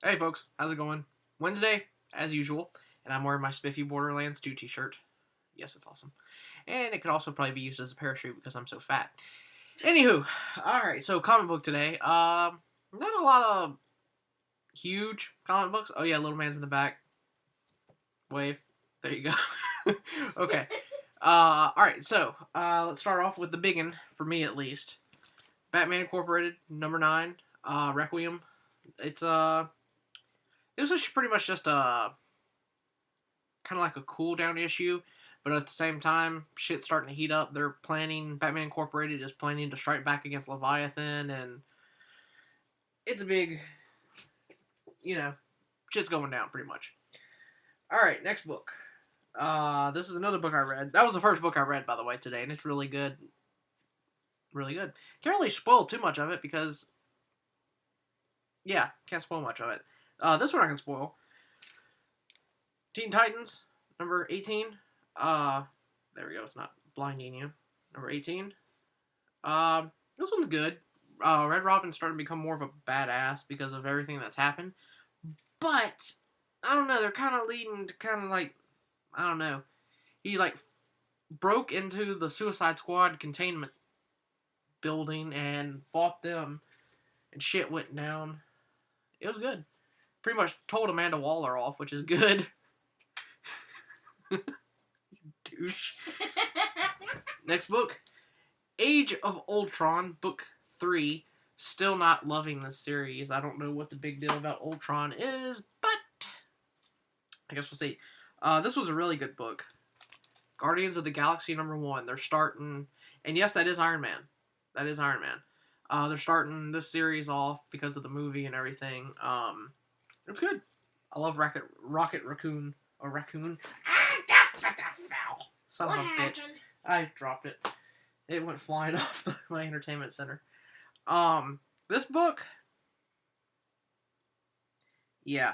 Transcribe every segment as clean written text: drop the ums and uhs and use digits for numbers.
Hey folks, how's it going? Wednesday, as usual, and I'm wearing my Spiffy Borderlands 2 t-shirt. Yes, it's awesome. And it could also probably be used as a parachute because I'm so fat. Anywho, alright, so comic book today. Not a lot of huge comic books. Oh yeah, Little Man's in the back. Wave. There you go. Okay. Alright, so, let's start off with the biggin, for me at least. Batman Incorporated, number 9, Requiem. It's, it was just pretty much just a kind of like a cool down issue, but at the same time, shit's starting to heat up. They're planning, Batman Incorporated is planning to strike back against Leviathan, and it's a big, you know, shit's going down pretty much. All right, next book. This is another book I read. That was the first book I read, by the way, today, and it's really good. Really good. Can't really spoil too much of it because, yeah, can't spoil much of it. This one I can spoil. Teen Titans, number 18. There we go. It's not blinding you. Number 18. This one's good. Red Robin's starting to become more of a badass because of everything that's happened. But, I don't know, they're kind of leading to kind of like, I don't know. He like broke into the Suicide Squad containment building and fought them, and shit went down. It was good. Pretty much told Amanda Waller off, which is good. Douche. Next book, Age of Ultron, book 3. Still not loving this series. I don't know what the big deal about Ultron is, but I guess we'll see. This was a really good book. Guardians of the Galaxy number 1. They're starting, and yes, that is Iron Man. That is Iron Man. They're starting this series off because of the movie and everything. It's good. I love Rocket Raccoon or Raccoon. Foul. Son of a bitch. I dropped it. It went flying off my entertainment center. This book. Yeah.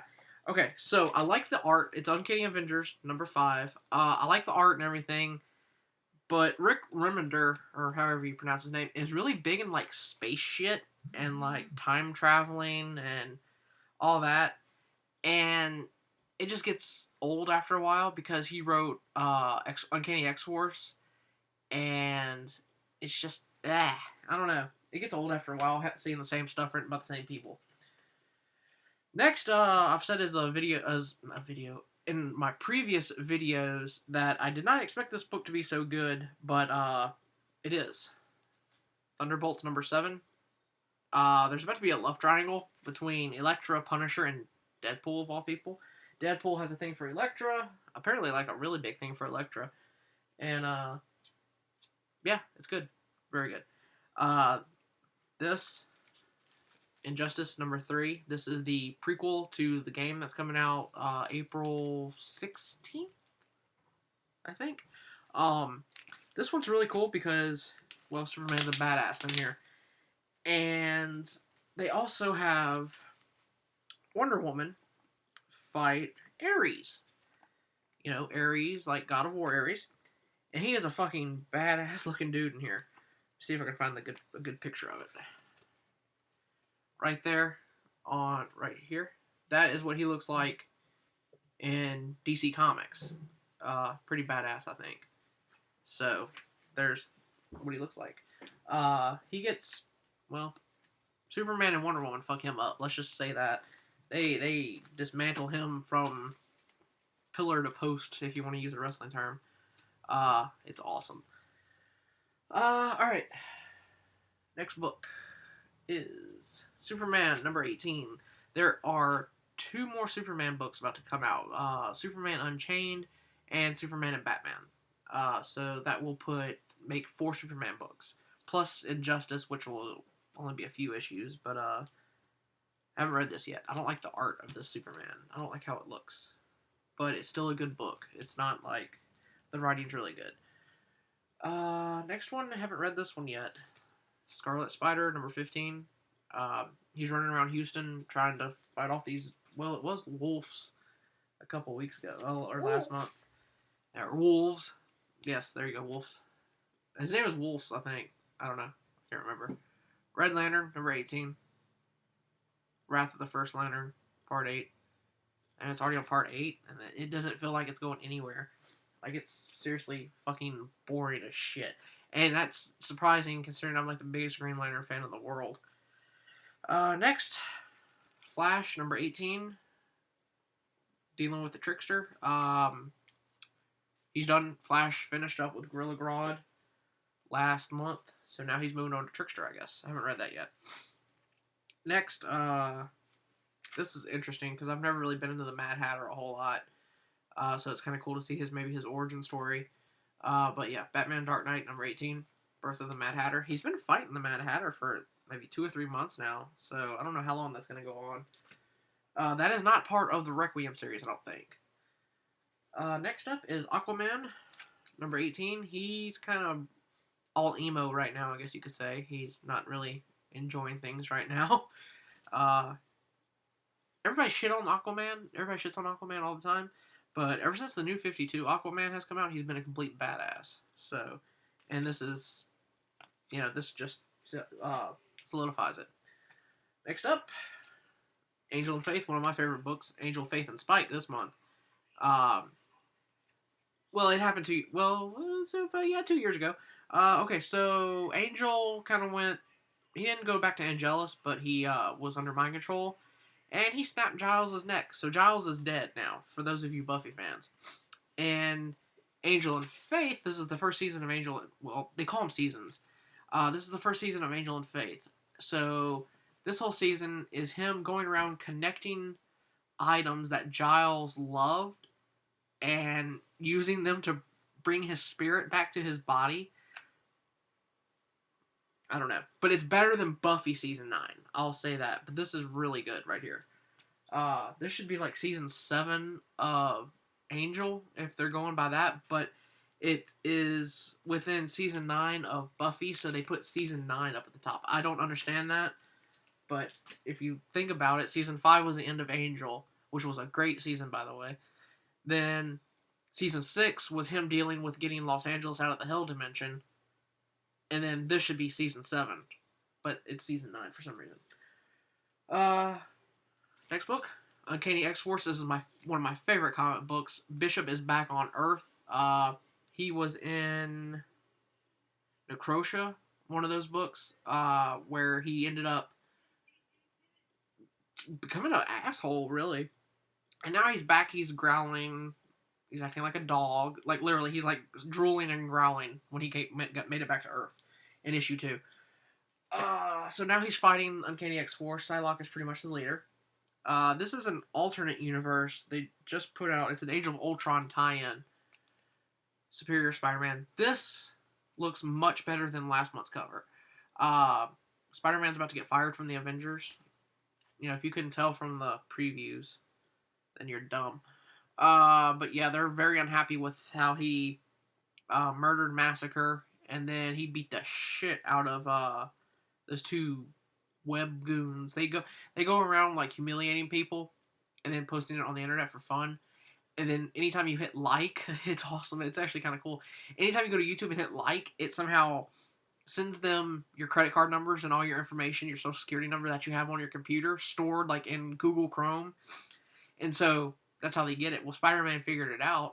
Okay, so I like the art. It's Uncanny Avengers, number 5. I like the art and everything. But Rick Remender, or however you pronounce his name, is really big in, like, space shit and, like, time traveling and all that. And it just gets old after a while because he wrote Uncanny X-Force. And it's just, I don't know. It gets old after a while seeing the same stuff written by the same people. Next, I've said as a video in my previous videos that I did not expect this book to be so good, but it is. Thunderbolts number 7. There's about to be a love triangle between Elektra, Punisher, and Deadpool of all people. Deadpool has a thing for Elektra, apparently like a really big thing for Elektra, and yeah, it's good, very good. This Injustice number 3. This is the prequel to the game that's coming out April 16th, I think. This one's really cool because, well, Superman's a badass in here. And they also have Wonder Woman fight Ares. You know, Ares, like God of War Ares. And he is a fucking badass looking dude in here. See if I can find a good picture of it. Right there, right here. That is what he looks like in DC Comics. Pretty badass, I think. So, there's what he looks like. He gets, well, Superman and Wonder Woman fuck him up. Let's just say that. They dismantle him from pillar to post, if you want to use a wrestling term. It's awesome. Alright. Next book is Superman number 18. There are 2 more Superman books about to come out. Superman Unchained and Superman and Batman. So that will make 4 Superman books. Plus Injustice, which will only be a few issues, but I haven't read this yet. I don't like the art of this Superman. I don't like how it looks. But it's still a good book. It's not like the writing's really good. Next one, I haven't read this one yet. Scarlet Spider, number 15. He's running around Houston trying to fight off these, well, it was wolves a couple weeks ago, or last month. Wolves. Yes, there you go, wolves. His name is Wolves, I think. I don't know. I can't remember. Red Lantern, number 18. Wrath of the First Lantern, Part 8. And it's already on Part 8, and it doesn't feel like it's going anywhere. Like, it's seriously fucking boring as shit. And that's surprising, considering I'm, like, the biggest Green Lantern fan in the world. Next, Flash, number 18. Dealing with the Trickster. He's done. Flash finished up with Gorilla Grodd last month, so now he's moving on to Trickster, I guess. I haven't read that yet. Next, this is interesting because I've never really been into the Mad Hatter a whole lot, so it's kind of cool to see his origin story. But yeah, Batman Dark Knight number 18, Birth of the Mad Hatter. He's been fighting the Mad Hatter for maybe 2 or 3 months now, so I don't know how long that's going to go on. That is not part of the Requiem series, I don't think. Next up is Aquaman, number 18. He's kind of all emo right now, I guess you could say. He's not really enjoying things right now. Everybody shits on Aquaman all the time. But ever since the New 52 Aquaman has come out, he's been a complete badass. So, and this is, this just solidifies it. Next up, Angel and Faith, one of my favorite books, Angel, Faith, and Spike this month. Well, it happened 2 years ago. Okay, so Angel kind of went, he didn't go back to Angelus, but he was under mind control, and he snapped Giles' neck. So Giles is dead now, for those of you Buffy fans. And Angel and Faith, this is the first season of Angel, well, they call them seasons. This is the first season of Angel and Faith. So this whole season is him going around connecting items that Giles loved and using them to bring his spirit back to his body. I don't know. But it's better than Buffy Season 9. I'll say that. But this is really good right here. This should be like Season 7 of Angel, if they're going by that. But it is within Season 9 of Buffy, so they put Season 9 up at the top. I don't understand that. But if you think about it, Season 5 was the end of Angel, which was a great season, by the way. Then Season 6 was him dealing with getting Los Angeles out of the Hell Dimension. And then this should be Season 7. But it's Season 9 for some reason. Next book. Uncanny X-Force. This is one of my favorite comic books. Bishop is back on Earth. He was in Necrotia, one of those books, where he ended up becoming an asshole, really. And now he's back. He's growling. He's acting like a dog. Like, literally, he's, like, drooling and growling when he made it back to Earth in issue 2. So now he's fighting Uncanny X-Force. Psylocke is pretty much the leader. This is an alternate universe. They just put out... It's an Age of Ultron tie-in. Superior Spider-Man. This looks much better than last month's cover. Spider-Man's about to get fired from the Avengers. If you couldn't tell from the previews, then you're dumb. But yeah, they're very unhappy with how he murdered Massacre, and then he beat the shit out of those 2 web goons. They go around like humiliating people, and then posting it on the internet for fun. And then anytime you hit like, it's awesome. It's actually kind of cool. Anytime you go to YouTube and hit like, it somehow sends them your credit card numbers and all your information, your social security number that you have on your computer, stored like in Google Chrome. And so that's how they get it. Well, Spider-Man figured it out,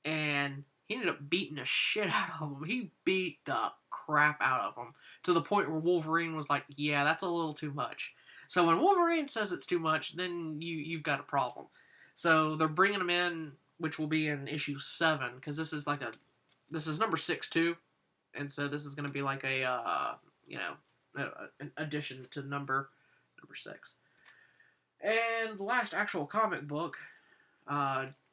and he ended up beating the shit out of them. He beat the crap out of them, to the point where Wolverine was like, yeah, that's a little too much. So when Wolverine says it's too much, then you've got a problem. So they're bringing him in, which will be in issue 7, because this is number 6 too, and so this is going to be like a an addition to number 6. And the last actual comic book,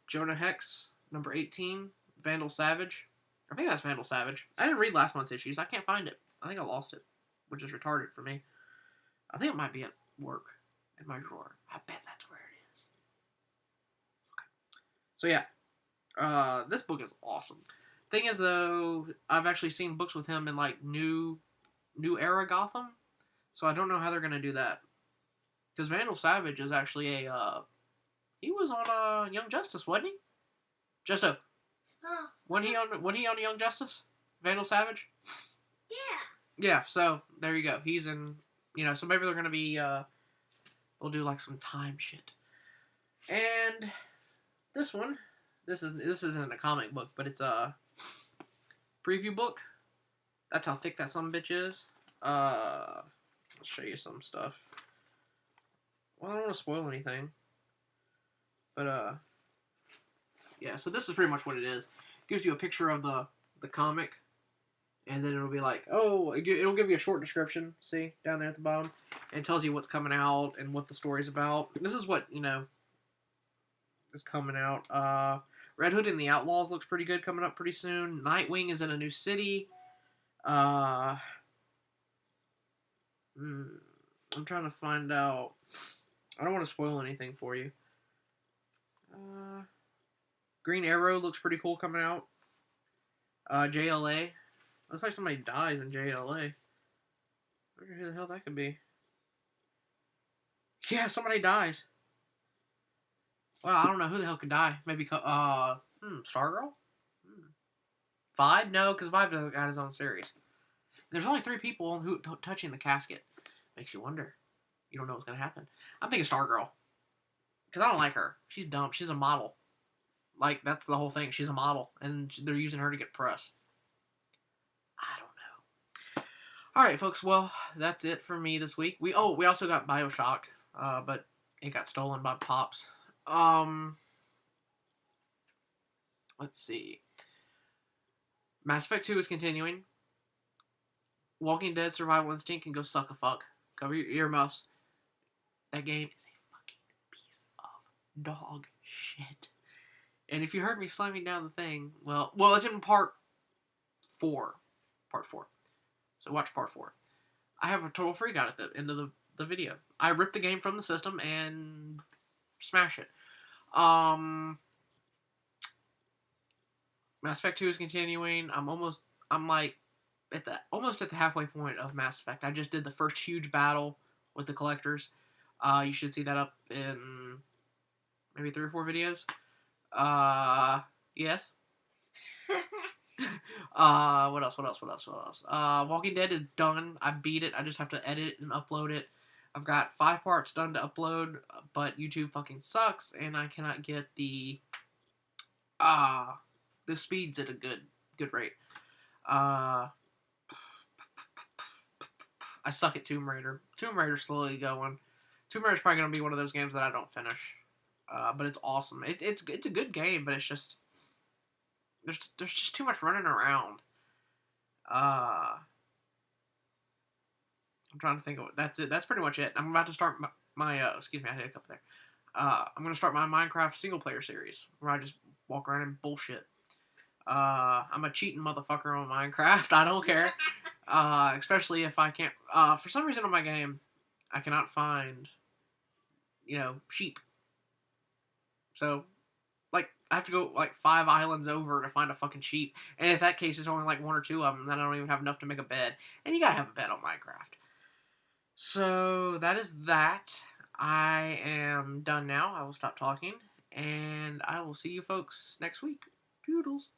Jonah Hex, number 18, Vandal Savage. I think that's Vandal Savage. I didn't read last month's issues. I can't find it. I think I lost it, which is retarded for me. I think it might be at work in my drawer. I bet that's where it is. Okay. So yeah, this book is awesome. Thing is, though, I've actually seen books with him in like new era Gotham, so I don't know how they're gonna do that. Because Vandal Savage is actually he was on Young Justice, wasn't he? Justo. Wasn't he on Young Justice? Vandal Savage? Yeah. Yeah, so there you go. He's in, so maybe they're going to be, they'll do like some time shit. And this one, this isn't a comic book, but it's a preview book. That's how thick that sumbitch is. I'll show you some stuff. Well, I don't want to spoil anything. But, yeah, so this is pretty much what it is. It gives you a picture of the comic, and then it'll be like, oh, it'll give you a short description, see, down there at the bottom, and it tells you what's coming out and what the story's about. This is what, is coming out. Red Hood and the Outlaws looks pretty good, coming up pretty soon. Nightwing is in a new city. I'm trying to find out. I don't want to spoil anything for you. Green Arrow looks pretty cool coming out. JLA. Looks like somebody dies in JLA. I wonder who the hell that could be. Yeah, somebody dies. Well, I don't know who the hell could die. Maybe, Stargirl? Vibe? No, because Vibe doesn't got his own series. There's only 3 people who touching the casket. Makes you wonder. You don't know what's going to happen. I'm thinking Stargirl. Because I don't like her. She's dumb. She's a model. Like, that's the whole thing. She's a model. And they're using her to get press. I don't know. Alright, folks. Well, that's it for me this week. We also got Bioshock. But it got stolen by Pops. Let's see. Mass Effect 2 is continuing. Walking Dead Survival Instinct can go suck a fuck. Cover your earmuffs. That game is a fucking piece of dog shit. And if you heard me slamming down the thing, well, it's in part 4. Part 4. So watch part 4. I have a total freak out at the end of the video. I ripped the game from the system and smash it. Mass Effect 2 is continuing. I'm almost at the halfway point of Mass Effect. I just did the first huge battle with the collectors. You should see that up in maybe 3 or 4 videos. Yes. What else? Walking Dead is done. I beat it. I just have to edit and upload it. I've got 5 parts done to upload, but YouTube fucking sucks, and I cannot get the speeds at a good rate. I suck at Tomb Raider. Tomb Raider's slowly going. Tomb Raider's probably gonna be one of those games that I don't finish. But it's awesome. It's a good game, but it's just there's just too much running around. I'm trying to think of it. That's it. That's pretty much it. I'm about to start my excuse me, I hit a couple there. I'm gonna start my Minecraft single player series where I just walk around and bullshit. I'm a cheating motherfucker on Minecraft. I don't care. Especially if I can't. For some reason on my game, I cannot find, sheep. So, I have to go 5 islands over to find a fucking sheep. And in that case, it's only 1 or 2 of them. Then I don't even have enough to make a bed. And you gotta have a bed on Minecraft. So that is that. I am done now. I will stop talking. And I will see you folks next week. Toodles.